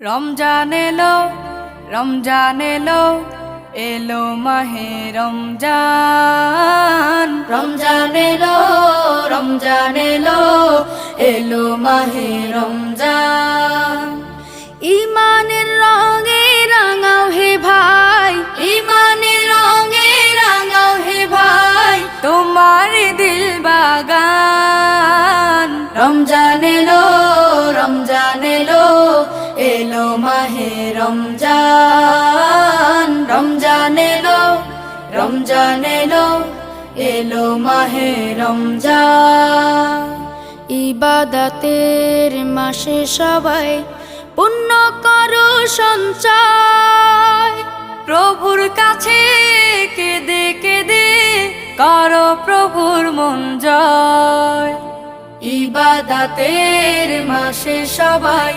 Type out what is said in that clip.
রমজান এলো, রমজান এলো, এলো মাহে রমজান। রমজান এলো, রমজান এলো, এলো মাহে রমজান। ইমানের রঙে রাঙাও হে ভাই, ইমানের রঙে রাঙাও হে ভাই, তোমার দিল বাগান। রমজান এলো, রমজান এলো, এলো মাহে রমজান। রমজান এলো, রমজান এলো, এলো মাহে রমজান। ইবাদতের মাসে সবাই পুণ্য করো সঞ্চয়, প্রভুর কাছে কেঁদে কেঁদে করো প্রভুর মন জয়। ইবাদতের মাসে সবাই